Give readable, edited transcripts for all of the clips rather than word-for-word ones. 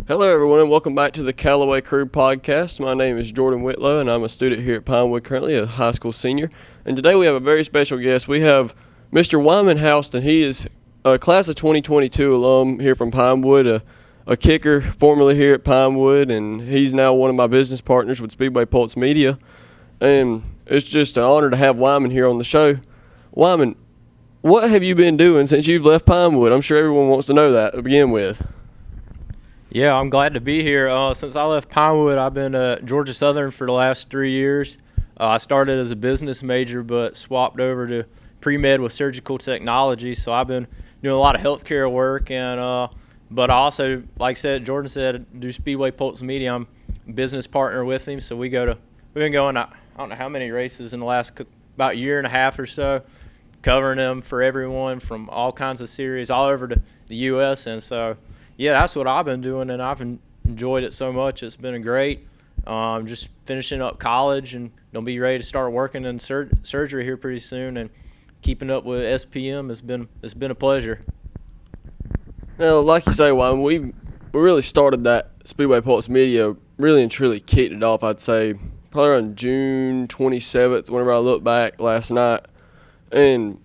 Hello, everyone, and welcome back to the Callaway Crew podcast. My name is Jordan Whitlow, and I'm a student here at Pinewood, currently a high school senior. And today we have a very special guest. We have Mr. Weyman Houston. He is a class of 2022 alum here from Pinewood, a kicker formerly here at Pinewood, and he's now one of my business partners with Speedway Pulse Media. And it's just an honor to have Weyman here on the show. Weyman, what have you been doing since you've left Pinewood? I'm sure everyone wants to know that to begin with. Yeah, I'm glad to be here. Since I left Pinewood, I've been at Georgia Southern for the last 3 years. I started as a business major but swapped over to pre-med with surgical technology, so I've been doing a lot of healthcare work. But I also, like Jordan said, do Speedway Pulse Media. I'm a business partner with him, so we've been going, I don't know how many races in the last about a year and a half or so, covering them for everyone from all kinds of series all over the U.S. And so, yeah, that's what I've been doing, and I've enjoyed it so much. It's been great. Just finishing up college and gonna be ready to start working in surgery here pretty soon, and keeping up with SPM it's been a pleasure. Now, like you say, Wayne, we really started that Speedway Pulse Media, really and truly kicked it off, I'd say, probably around June 27th, whenever I look back last night. And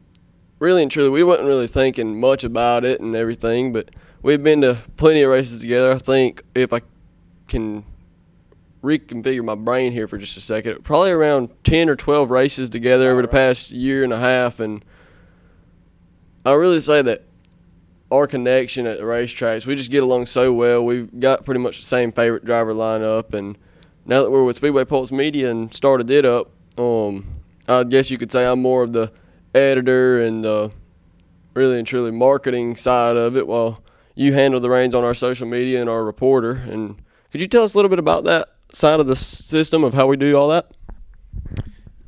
really and truly, we wasn't really thinking much about it and everything, but we've been to plenty of races together. I think if I can reconfigure my brain here for just a second, probably around 10 or 12 races together over the past year and a half. And I really say that our connection at the racetracks, we just get along so well. We've got pretty much the same favorite driver lineup. And now that we're with Speedway Pulse Media and started it up, I guess you could say I'm more of the editor and really and truly marketing side of it, while you handle the reins on our social media and our reporter. And could you tell us a little bit about that side of the system of how we do all that?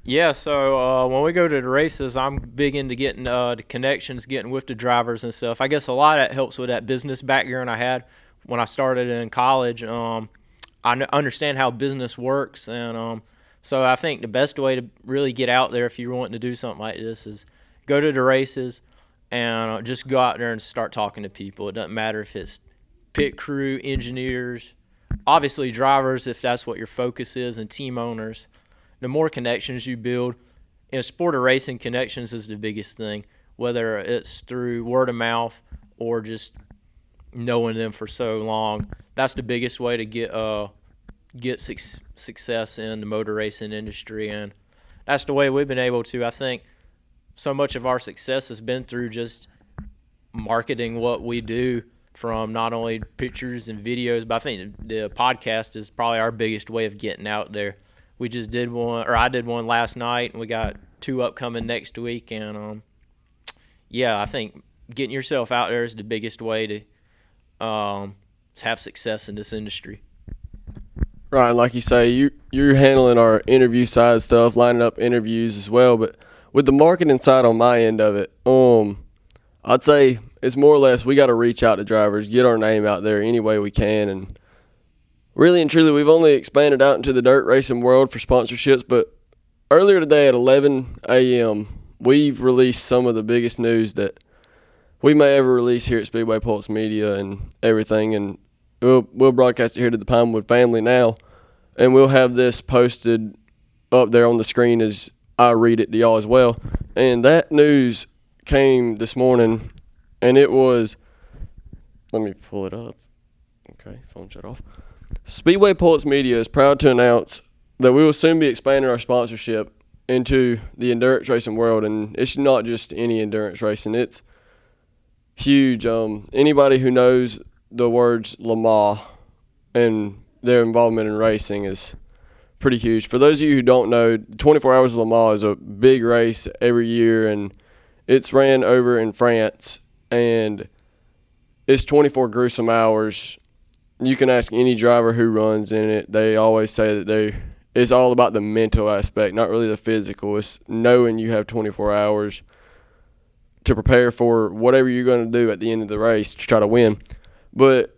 Yeah, so when we go to the races, I'm big into getting the connections, getting with the drivers and stuff. I guess a lot of that helps with that business background I had when I started in college. I understand how business works, and so I think the best way to really get out there if you're wanting to do something like this is go to the races and just go out there and start talking to people. It doesn't matter if it's pit crew, engineers, obviously drivers if that's what your focus is, and team owners. The more connections you build, in a sport of racing, connections is the biggest thing, whether it's through word of mouth or just knowing them for so long. That's the biggest way to get success in the motor racing industry, and that's the way we've been able to. I think so much of our success has been through just marketing what we do, from not only pictures and videos, but I think the podcast is probably our biggest way of getting out there. We just did one, or I did one last night, and we got 2 upcoming next week. And yeah, I think getting yourself out there is the biggest way to have success in this industry. Right, like you say, you're handling our interview side stuff, lining up interviews as well, but with the marketing side on my end of it, I'd say it's more or less we got to reach out to drivers, get our name out there any way we can, and really and truly we've only expanded out into the dirt racing world for sponsorships. But earlier today at 11 a.m., we've released some of the biggest news that we may ever release here at Speedway Pulse Media and everything, and we'll broadcast it here to the Pinewood family now, and we'll have this posted up there on the screen as I read it to y'all as well. And that news came this morning, and it was, let me pull it up. Okay, phone shut off. Speedway Pulse Media is proud to announce that we will soon be expanding our sponsorship into the endurance racing world, and it's not just any endurance racing. It's huge. Anybody who knows the words Le Mans and their involvement in racing is pretty huge. For those of you who don't know, 24 Hours of Le Mans is a big race every year, and it's ran over in France, and it's 24 gruesome hours. You can ask any driver who runs in it. They always say that it's all about the mental aspect, not really the physical. It's knowing you have 24 hours to prepare for whatever you're going to do at the end of the race to try to win. But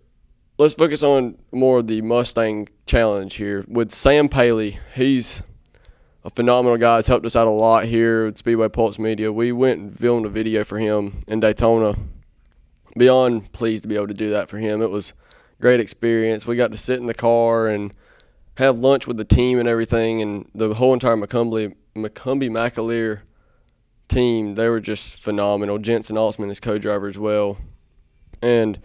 let's focus on more of the Mustang Challenge here with Sam Paley. He's a phenomenal guy. He's helped us out a lot here at Speedway Pulse Media. We went and filmed a video for him in Daytona. Beyond pleased to be able to do that for him. It was great experience. We got to sit in the car and have lunch with the team and everything, and the whole entire McCumbee-McAleer team, they were just phenomenal. Jensen Altsman is co-driver as well. And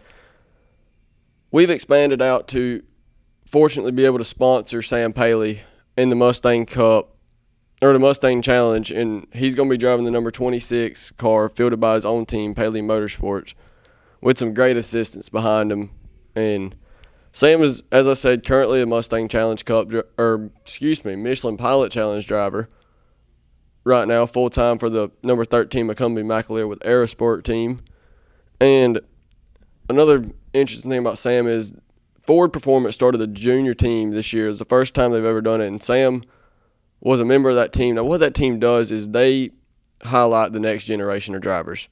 we've expanded out to fortunately be able to sponsor Sam Paley in the Mustang Cup, or the Mustang Challenge, and he's going to be driving the number 26 car fielded by his own team, Paley Motorsports, with some great assistance behind him. And Sam is, as I said, currently a Mustang Challenge Cup, Michelin Pilot Challenge driver right now, full-time for the number 13 McCumbee-McAleer with Aerosport team. And another interesting thing about Sam is Ford Performance started the junior team this year. It's the first time they've ever done it, and Sam was a member of that team. Now, what that team does is they highlight the next generation of drivers.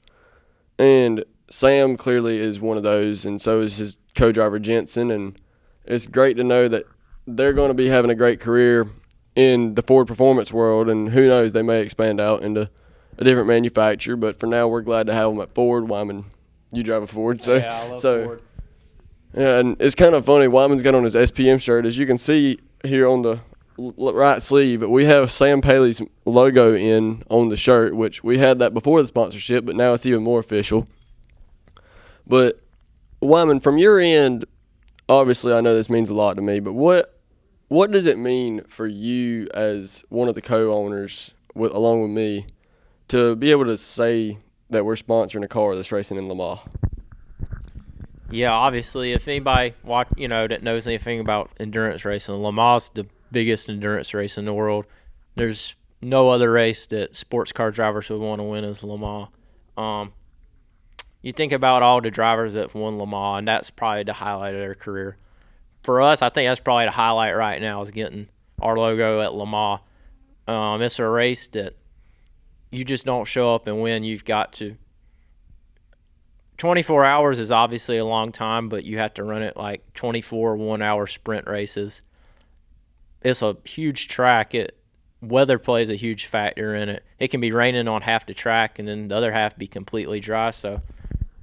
And Sam clearly is one of those, and so is his co-driver Jensen. And it's great to know that they're going to be having a great career in the Ford Performance world, and who knows, they may expand out into a different manufacturer. But for now, we're glad to have them at Ford. Weyman, you drive a Ford, so yeah, I love Ford. Yeah, and it's kind of funny. Weyman's got on his SPM shirt, as you can see here on the right sleeve. We have Sam Paley's logo on the shirt, which we had that before the sponsorship, but now it's even more official. But Weyman, from your end, obviously I know this means a lot to me, but what does it mean for you as one of the co-owners, along with me, to be able to say that we're sponsoring a car that's racing in Le Mans? Yeah, obviously, if anybody that knows anything about endurance racing, Le Mans is the biggest endurance race in the world. There's no other race that sports car drivers would want to win as Le Mans. You think about all the drivers that have won Le Mans, and that's probably the highlight of their career. For us, I think that's probably the highlight right now is getting our logo at Le Mans. It's a race that you just don't show up and win. You've got to. 24 hours is obviously a long time, but you have to run it like 24 one-hour sprint races. It's a huge track. Weather plays a huge factor in it. It can be raining on half the track, and then the other half be completely dry. So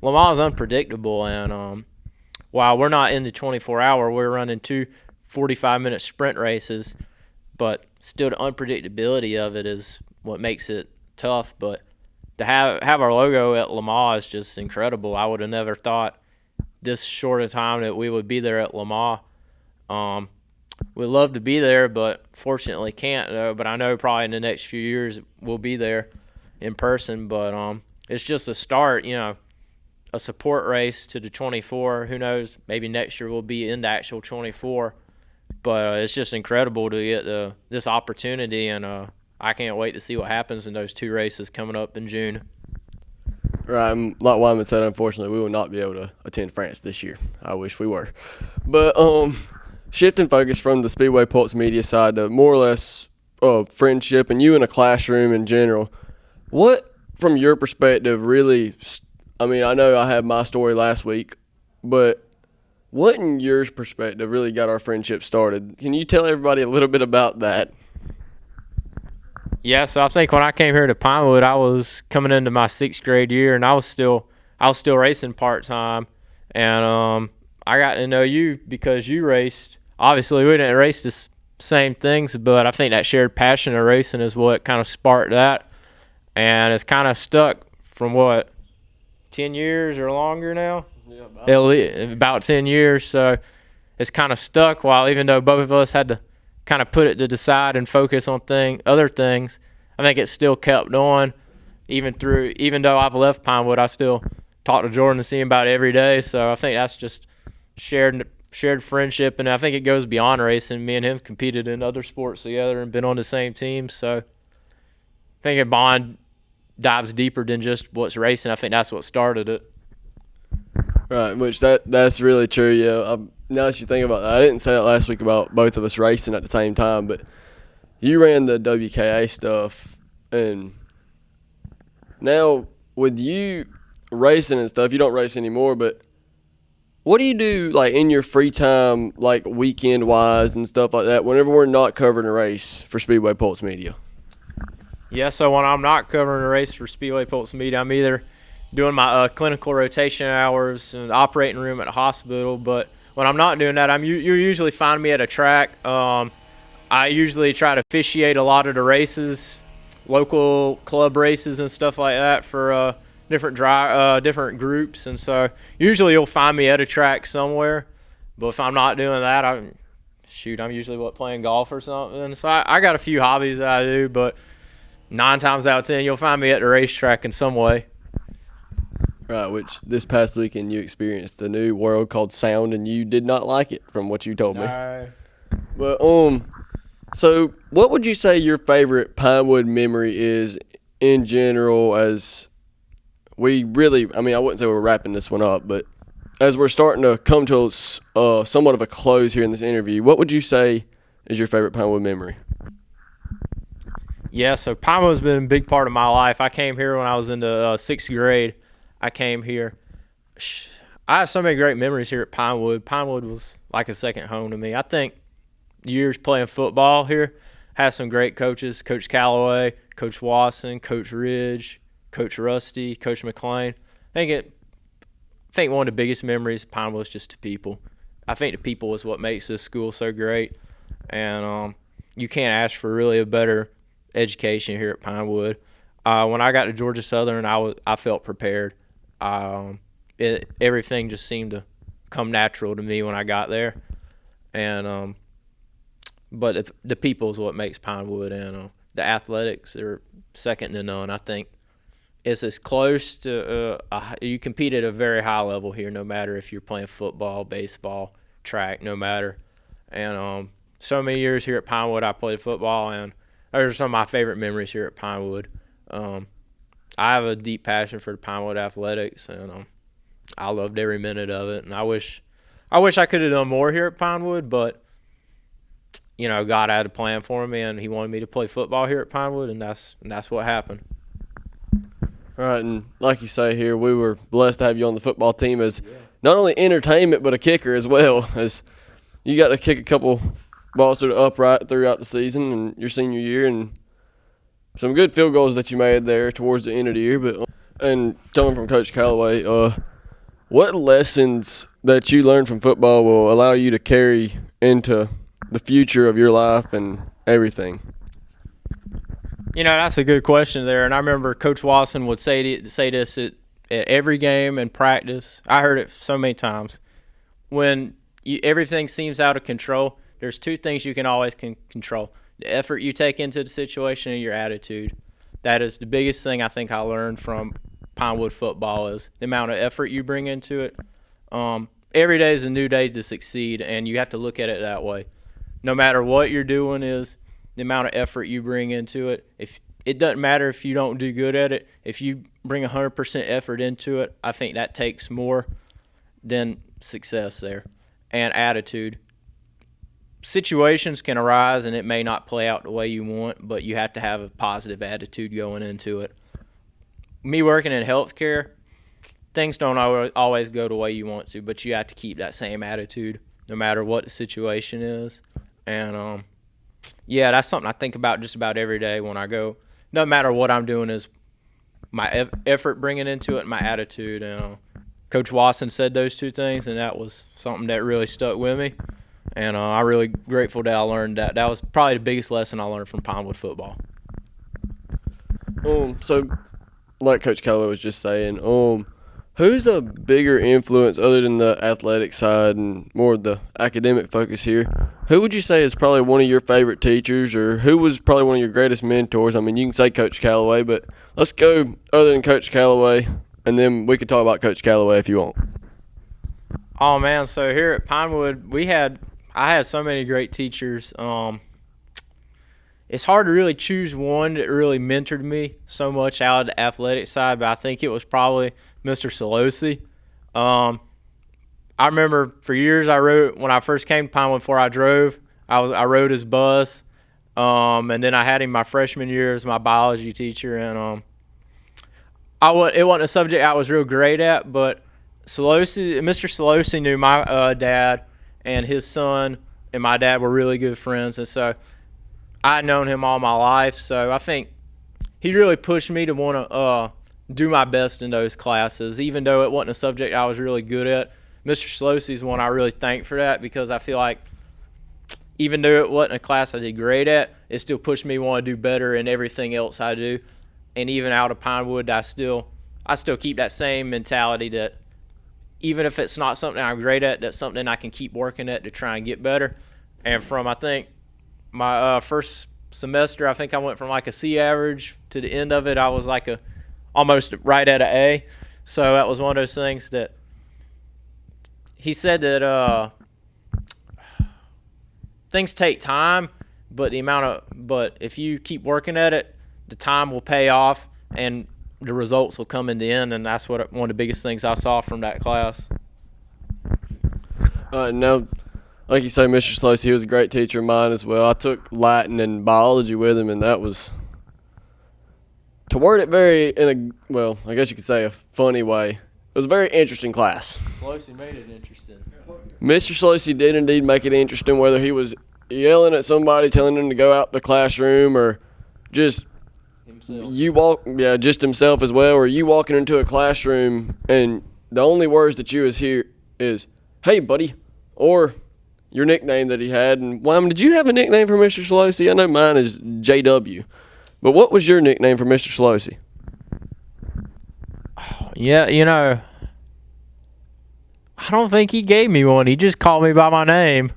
Le Mans is unpredictable, and while we're not in the 24-hour, we're running two 45-minute sprint races, but still the unpredictability of it is what makes it tough. But to have our logo at Le Mans is just incredible. I would have never thought this short a time that we would be there at Le Mans. We'd love to be there, but fortunately can't, though. But I know probably in the next few years we'll be there in person. But it's just a start, a support race to the 24. Who knows? Maybe next year we'll be in the actual 24. But it's just incredible to get this opportunity, and I can't wait to see what happens in those two races coming up in June. Right, like Weyman said, unfortunately, we will not be able to attend France this year. I wish we were. But shifting focus from the Speedway Pulse Media side to more or less friendship and you in a classroom in general, what, from your perspective, really I know I had my story last week, but what in your perspective really got our friendship started? Can you tell everybody a little bit about that? Yeah, so I think when I came here to Pinewood, I was coming into my 6th grade year, and I was still racing part-time, and I got to know you because you raced. Obviously, we didn't race the same things, but I think that shared passion of racing is what kind of sparked that, and it's kind of stuck from 10 years or longer now? Yeah, about 10 years, so it's kind of stuck, even though both of us had to kind of put it to the side and focus on other things. I think it's still kept on, even though I've left Pinewood, I still talk to Jordan and see him about it every day. So I think that's just shared friendship, and I think it goes beyond racing. Me and him competed in other sports together and been on the same team. So I think a bond dives deeper than just what's racing. I think that's what started it. Right, which that's really true. Yeah, now that you think about that, I didn't say that last week about both of us racing at the same time, but you ran the WKA stuff, and now with you racing and stuff, you don't race anymore, but what do you do like in your free time, like weekend wise and stuff like that, whenever we're not covering a race for Speedway Pulse Media? Yeah, so when I'm not covering a race for Speedway Pulse Media, I'm either doing my clinical rotation hours in the operating room at the hospital, but when I'm not doing that, you usually find me at a track. I usually try to officiate a lot of the races, local club races and stuff like that for different groups, and so usually you'll find me at a track somewhere. But if I'm not doing that, I'm usually playing golf or something. So I got a few hobbies that I do, but 9 times out of 10 you'll find me at the racetrack in some way. Right, which this past weekend you experienced a new world called sound, and you did not like it from what you told me. No. But so what would you say your favorite Pinewood memory is in general? As we really, I wouldn't say we're wrapping this one up, but as we're starting to come to somewhat of a close here in this interview, what would you say is your favorite Pinewood memory? Yeah, so Pinewood's been a big part of my life. I came here when I was in the 6th grade. I came here. I have so many great memories here at Pinewood. Pinewood was like a second home to me. I think years playing football here, had some great coaches, Coach Calloway, Coach Wasson, Coach Ridge, Coach Rusty, Coach McLean. I think one of the biggest memories of Pinewood was just the people. I think the people is what makes this school so great, and you can't ask for really a better education here at Pinewood. When I got to Georgia Southern, I felt prepared. Everything just seemed to come natural to me when I got there, and but the people is what makes Pinewood, and the athletics are second to none. I think it's as close to you compete at a very high level here, no matter if you're playing football, baseball, track, no matter. And so many years here at Pinewood, I played football, and those are some of my favorite memories here at Pinewood. I have a deep passion for the Pinewood athletics, and I loved every minute of it. And I wish I could have done more here at Pinewood, but God had a plan for me, and He wanted me to play football here at Pinewood, and that's what happened. All right, and like you say here, we were blessed to have you on the football team as not only entertainment but a kicker as well, as you got to kick a couple balls to the upright throughout the season and your senior year, and some good field goals that you made there towards the end of the year. And coming from Coach Calloway, what lessons that you learned from football will allow you to carry into the future of your life and everything? That's a good question there. And I remember Coach Wasson would say this at every game and practice. I heard it so many times. When everything seems out of control, there's 2 things you can always control: the effort you take into the situation and your attitude. That is the biggest thing I think I learned from Pinewood football, is the amount of effort you bring into it. Every day is a new day to succeed, and you have to look at it that way. No matter what you're doing, is the amount of effort you bring into it. If it doesn't matter if you don't do good at it, if you bring 100% effort into it, I think that takes more than success there. And attitude. Situations can arise and it may not play out the way you want, but you have to have a positive attitude going into it. Me working in healthcare, things don't always go the way you want to, but you have to keep that same attitude no matter what the situation is. And that's something I think about just about every day when I go. No matter what I'm doing, is my effort bringing into it and my attitude. And Coach Wasson said those 2 things, and that was something that really stuck with me. And I'm really grateful that I learned that. That was probably the biggest lesson I learned from Pinewood football. So, like Coach Calloway was just saying, who's a bigger influence other than the athletic side and more of the academic focus here? Who would you say is probably one of your favorite teachers, or who was probably one of your greatest mentors? You can say Coach Calloway, but let's go other than Coach Calloway, and then we could talk about Coach Calloway if you want. Oh, man, so here at Pinewood, I had so many great teachers. It's hard to really choose one that really mentored me so much out of the athletic side, but I think it was probably Mr. Solosi. I remember for years when I first came to Pinewood before I drove, I rode his bus, and then I had him my freshman year as my biology teacher, and it wasn't a subject I was real great at, but Mr. Solosi knew my dad, and his son and my dad were really good friends, and so I'd known him all my life, so I think he really pushed me to want to do my best in those classes, even though it wasn't a subject I was really good at. Mr. Slosey's one I really thank for that, because I feel like even though it wasn't a class I did great at, it still pushed me to want to do better in everything else I do. And even out of Pinewood, I still keep that same mentality that even if it's not something I'm great at, that's something I can keep working at to try and get better. And from, I think, my first semester, I think I went from like a C average to the end of it, I was like almost right at an A. So that was one of those things that he said that things take time, but if you keep working at it, the time will pay off and the results will come in the end. And that's one of the biggest things I saw from that class. Now, like you say, Mr. Slosey, he was a great teacher of mine as well. I took Latin and biology with him, and that was, to word it I guess you could say a funny way, it was a very interesting class. Slosey made it interesting. Mr. Slosey did indeed make it interesting, whether he was yelling at somebody, telling them to go out the classroom, or just Himself. just himself as well, or you walking into a classroom and the only words that you hear is, "Hey, buddy," or your nickname that he had. And Weyman, did you have a nickname for Mr. Slosey? I know mine is JW. But what was your nickname for Mr. Slosey? Yeah, I don't think he gave me one. He just called me by my name.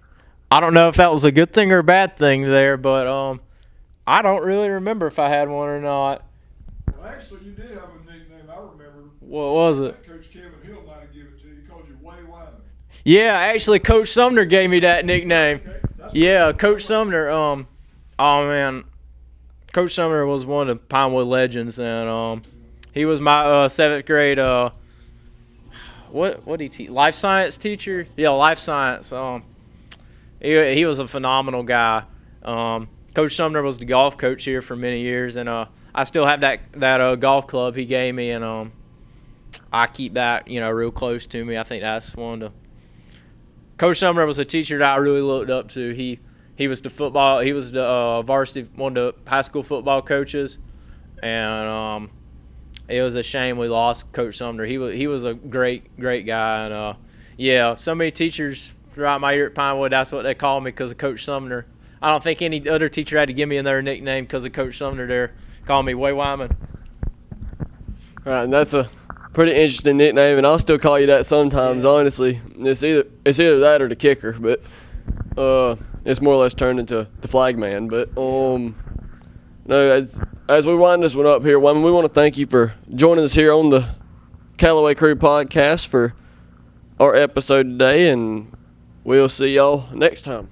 I don't know if that was a good thing or a bad thing there, but I don't really remember if I had one or not. Well, actually, you did have a nickname. I remember. What was it? Coach Kevin Hill might have given it to you. He called you Weyman. Yeah, actually, Coach Sumner gave me that nickname. Okay. Yeah, Coach Sumner. Oh man, Coach Sumner was one of the Pinewood legends, and he was my seventh grade. What did he teach? Life science teacher. Yeah, life science. He was a phenomenal guy. Coach Sumner was the golf coach here for many years, and I still have that golf club he gave me, and I keep that real close to me. I think that's one of the. Coach Sumner was a teacher that I really looked up to. He was the varsity, one of the high school football coaches, and it was a shame we lost Coach Sumner. He was a great guy, and so many teachers throughout my year at Pinewood, that's what they called me because of Coach Sumner. I don't think any other teacher had to give me another nickname because of Coach Sumner there. Call me Weyman. All right, and that's a pretty interesting nickname, and I'll still call you that sometimes. Honestly, it's either that or the kicker, but it's more or less turned into the flag man. But no, as we wind this one up here, Weyman, we want to thank you for joining us here on the Callaway Crew podcast for our episode today, and we'll see y'all next time.